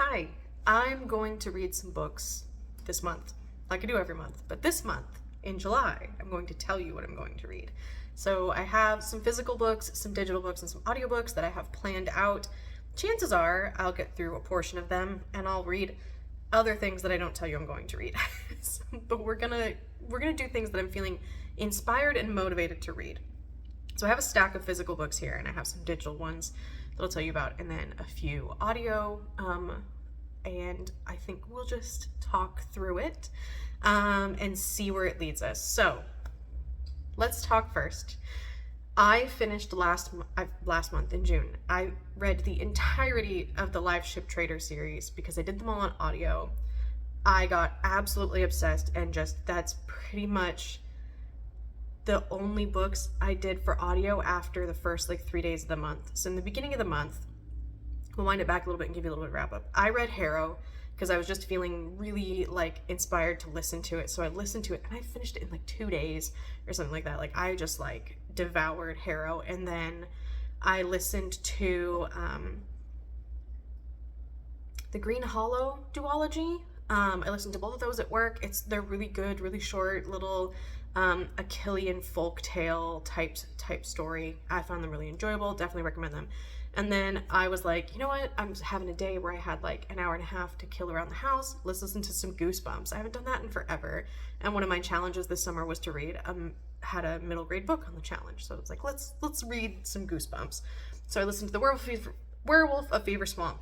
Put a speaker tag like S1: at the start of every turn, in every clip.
S1: Hi, I'm going to read some books this month, like I do every month, but this month, in July, I'm going to tell you what I'm going to read. So I have some physical books, some digital books, and some audiobooks that I have planned out. Chances are I'll get through a portion of them and I'll read other things that I don't tell you I'm going to read. But we're gonna do things that I'm feeling inspired and motivated to read. So I have a stack of physical books here, and I have some digital ones that I'll tell you about, and then a few audio, and I think we'll just talk through it and see where it leads us. So let's talk first. I finished last month in June. I read the entirety of the Live Ship Trader series because I did them all on audio. I got absolutely obsessed, and that's pretty much the only books I did for audio after the first 3 days of the month. So in the beginning of the month, we'll wind it back a little bit and give you a little bit of wrap up. I read Harrow because I was just feeling really inspired to listen to it. So I listened to it and I finished it in 2 days or something like that. I just devoured Harrow. And then I listened to the Green Hollow duology. I listened to both of those at work. They're really good, really short, little Achillean folktale type story. I found them really enjoyable. Definitely recommend them. And then I was like, you know what? I'm just having a day where I had an hour and a half to kill around the house. Let's listen to some Goosebumps. I haven't done that in forever. And one of my challenges this summer was to read. Had a middle grade book on the challenge, so it's let's read some Goosebumps. So I listened to the Werewolf of Fever Swamp,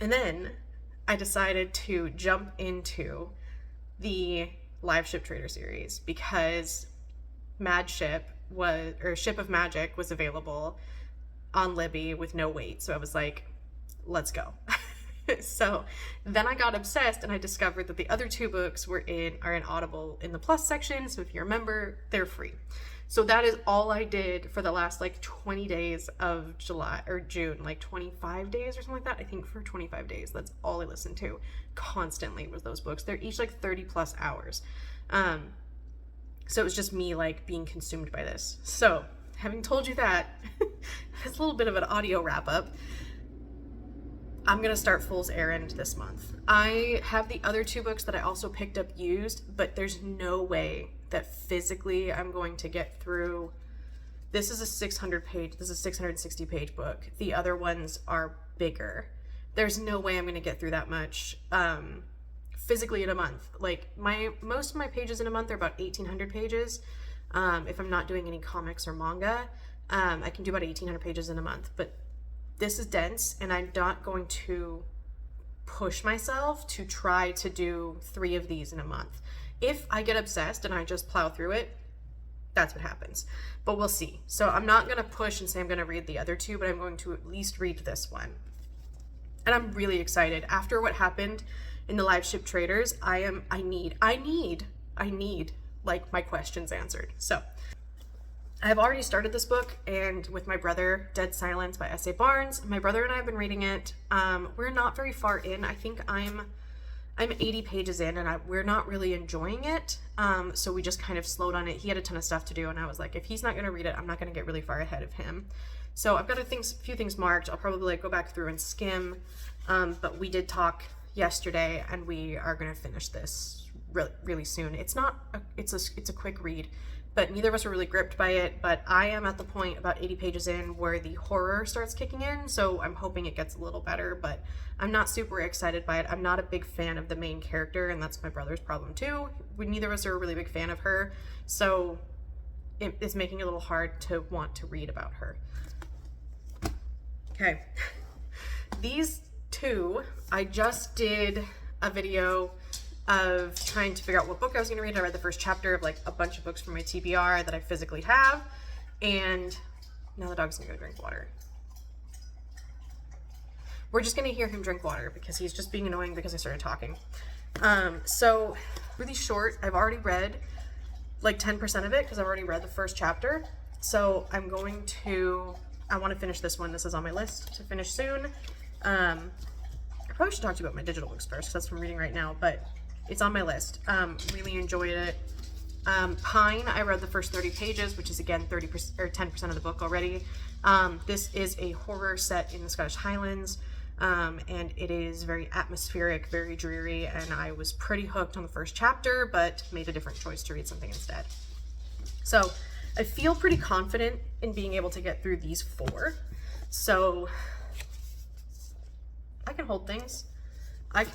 S1: and then I decided to jump into the Live Ship Trader series because Ship of Magic was available on Libby with no wait. So I was like, let's go. So then I got obsessed and I discovered that the other two books are in Audible in the Plus section. So if you're a member, they're free. So that is all I did for the last 20 days of July or June, 25 days or something like that. I think for 25 days, that's all I listened to constantly was those books. They're each 30 plus hours. So it was just me being consumed by this. So having told you that, it's a little bit of an audio wrap up. I'm going to start Fool's Errand this month. I have the other two books that I also picked up used, but there's no way that physically I'm going to get through. This is a 660 page book. The other ones are bigger. There's no way I'm going to get through that much physically in a month. Most of my pages in a month are about 1,800 pages. If I'm not doing any comics or manga, I can do about 1,800 pages in a month, but this is dense, and I'm not going to push myself to try to do 3 of these in a month. If I get obsessed and I just plow through it, that's what happens. But we'll see. So I'm not going to push and say I'm going to read the other two, but I'm going to at least read this one. And I'm really excited. After what happened in the Live Ship Traders, I need my questions answered. So I've already started this book, and with my brother, Dead Silence by S.A. Barnes. My brother and I have been reading it. We're not very far in. I think I'm 80 pages in, and we're not really enjoying it. So we just kind of slowed on it. He had a ton of stuff to do, and I was like, if he's not going to read it, I'm not going to get really far ahead of him. So I've got a few things marked. I'll probably go back through and skim. But we did talk yesterday, and we are going to finish this really soon. It's a quick read, but neither of us are really gripped by it. But I am at the point about 80 pages in where the horror starts kicking in, so I'm hoping it gets a little better, but I'm not super excited by it. I'm not a big fan of the main character, and that's my brother's problem too. Neither of us are a really big fan of her, so it's making it a little hard to want to read about her. Okay. These two, I just did a video of trying to figure out what book I was going to read. I read the first chapter of a bunch of books from my TBR that I physically have, and now the dog's going to go drink water. We're just going to hear him drink water because he's just being annoying because I started talking. So really short. I've already read 10% of it because I've already read the first chapter. So I want to finish this one. This is on my list to finish soon. I probably should talk to you about my digital books first because that's what I'm reading right now, but it's on my list. Really enjoyed it. Pine, I read the first 30 pages, which is again 30% or 10% of the book already. This is a horror set in the Scottish Highlands. and it is very atmospheric, very dreary, and I was pretty hooked on the first chapter, but made a different choice to read something instead. So I feel pretty confident in being able to get through these 4. So I can hold things. I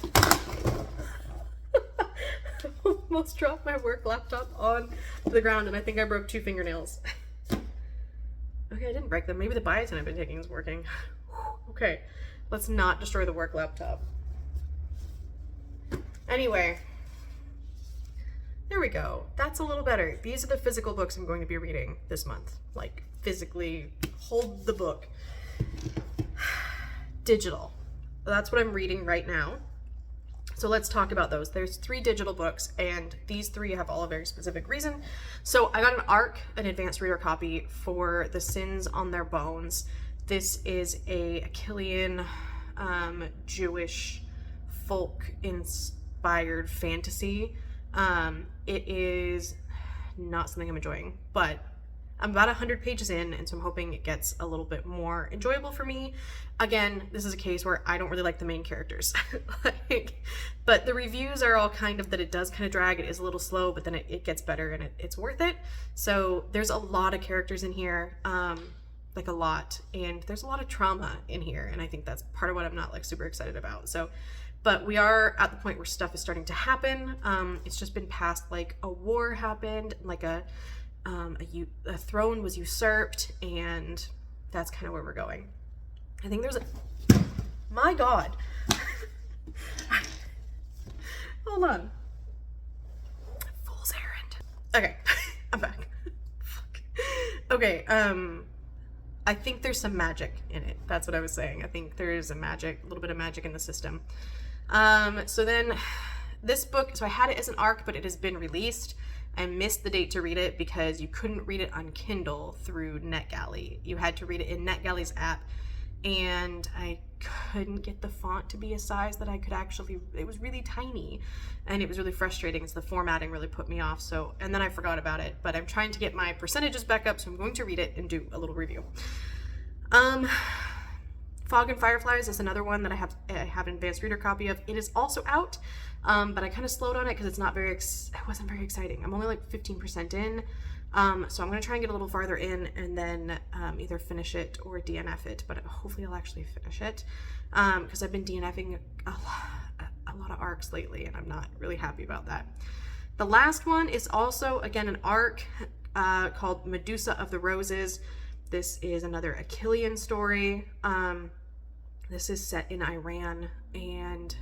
S1: almost dropped my work laptop on the ground, and I think I broke 2 fingernails. Okay, I didn't break them. Maybe the biotin I've been taking is working. Okay, let's not destroy the work laptop. Anyway, there we go. That's a little better. These are the physical books I'm going to be reading this month. Like, physically hold the book. Digital. That's what I'm reading right now. So let's talk about those. There's 3 digital books, and these 3 have all a very specific reason. So I got an ARC, an advanced reader copy, for The Sins on Their Bones. This is a Achillean Jewish folk-inspired fantasy. It is not something I'm enjoying, but I'm about 100 pages in, and so I'm hoping it gets a little bit more enjoyable for me. Again, this is a case where I don't really like the main characters. But the reviews are all kind of that it does kind of drag. It is a little slow, but then it gets better, and it's worth it. So there's a lot of characters in here, like a lot, and there's a lot of trauma in here, and I think that's part of what I'm not like super excited about. So, but we are at the point where stuff is starting to happen. It's just been past, like, a war happened, like a throne was usurped, and that's kind of where we're going. I think there's my God. Hold on. Fool's errand. Okay, I'm back. Fuck. Okay, I think there's some magic in it. That's what I was saying. I think there is a little bit of magic in the system. So then this book, so I had it as an ARC, but it has been released. I missed the date to read it because you couldn't read it on Kindle through NetGalley. You had to read it in NetGalley's app, and I couldn't get the font to be a size that I could actually, it was really tiny, and it was really frustrating, so the formatting really put me off. So, and then I forgot about it, but I'm trying to get my percentages back up, so I'm going to read it and do a little review. Fog and Fireflies is another one that I have an advanced reader copy of. It is also out, but I kind of slowed on it because it's not very, it wasn't very exciting. I'm only like 15% in, so I'm going to try and get a little farther in and then either finish it or DNF it, but hopefully I'll actually finish it because I've been DNFing a lot of ARCs lately, and I'm not really happy about that. The last one is also, again, an ARC called Medusa of the Roses. This is another Achillean story. This is set in Iran, and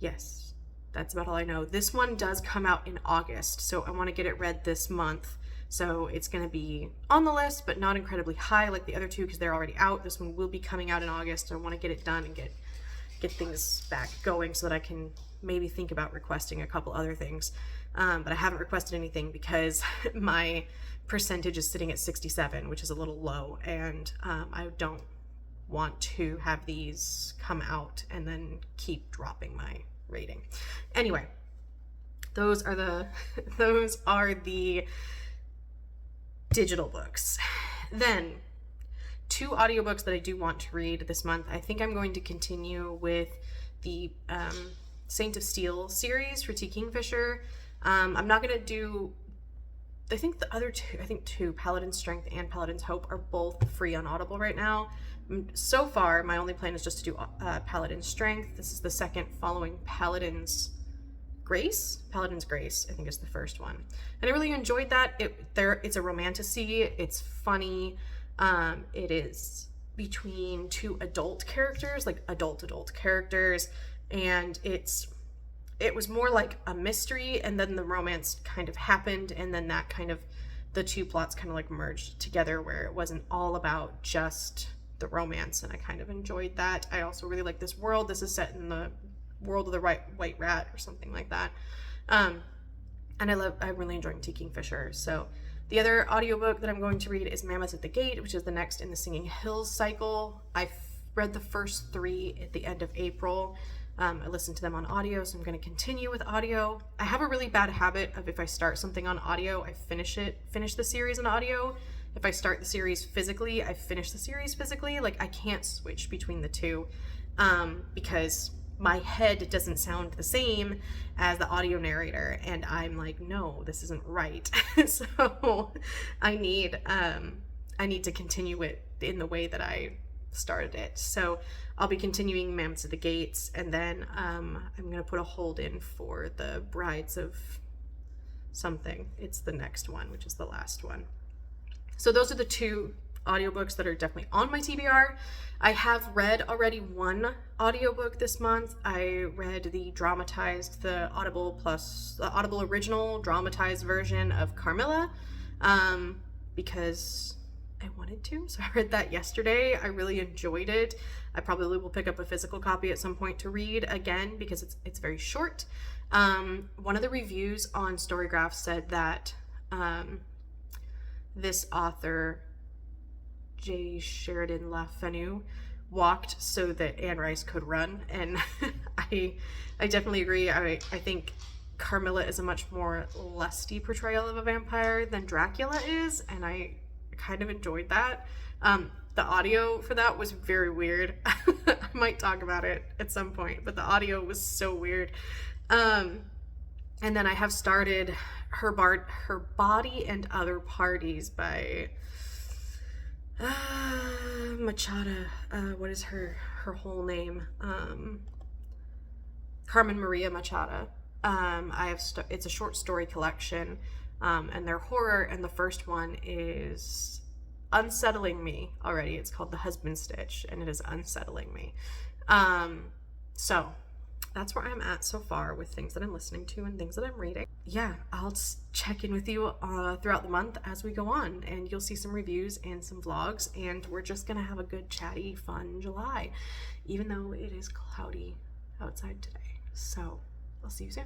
S1: yes, that's about all I know. This one does come out in August, so I want to get it read this month. So it's going to be on the list, but not incredibly high like the other 2 because they're already out. This one will be coming out in August, so I want to get it done and get things back going so that I can maybe think about requesting a couple other things. But I haven't requested anything because my percentage is sitting at 67, which is a little low, and I don't want to have these come out and then keep dropping my rating. Anyway, those are the digital books. Then 2 audiobooks that I do want to read this month. I think I'm going to continue with the Saint of Steel series for T. Kingfisher. I'm not going to do, I think the other 2, Paladin's Strength and Paladin's Hope, are both free on Audible right now. So far, my only plan is just to do Paladin's Strength. This is the second following Paladin's Grace. Paladin's Grace, I think, is the first one. And I really enjoyed that. It's a romantasy. It's funny. It is between 2 adult characters, like adult characters, and it was more like a mystery, and then the romance kind of happened, and then that kind of, the 2 plots kind of like merged together where it wasn't all about just the romance, and I kind of enjoyed that. I also really like this world. This is set in the world of the White Rat or something like that. And I'm really enjoying T. Kingfisher. So the other audiobook that I'm going to read is Mammoth at the Gate, which is the next in the Singing Hills cycle. I've read the first 3 at the end of April. I listened to them on audio, so I'm going to continue with audio. I have a really bad habit of, if I start something on audio, I finish the series on audio, if I start the series physically, I finish the series physically. Like, I can't switch between the two, because my head doesn't sound the same as the audio narrator, and I'm like, no, this isn't right. So I need to continue it in the way that I started it. So I'll be continuing Mammoths of the Gates, and then I'm gonna put a hold in for the Brides of something. It's the next one, which is the last one. So those are the two audiobooks that are definitely on my TBR. I have read already one audiobook this month. I read the Audible original dramatized version of Carmilla, because I wanted to. So I read that yesterday. I really enjoyed it. I probably will pick up a physical copy at some point to read again because it's very short. One of the reviews on Storygraph said that this author, J. Sheridan LaFanu, walked so that Anne Rice could run, and I definitely agree. I think Carmilla is a much more lusty portrayal of a vampire than Dracula is, and I kind of enjoyed that. The audio for that was very weird. I might talk about it at some point, but the audio was so weird. And then I have started Her Body and Other Parties by Machada. What is her whole name? Carmen Maria Machada. It's a short story collection, and they're horror, and the first one is unsettling me already. It's called The Husband Stitch, and it is unsettling me. So that's where I'm at so far with things that I'm listening to and things that I'm reading. Yeah, I'll check in with you throughout the month as we go on, and you'll see some reviews and some vlogs, and we're just gonna have a good, chatty, fun July, even though it is cloudy outside today. So I'll see you soon.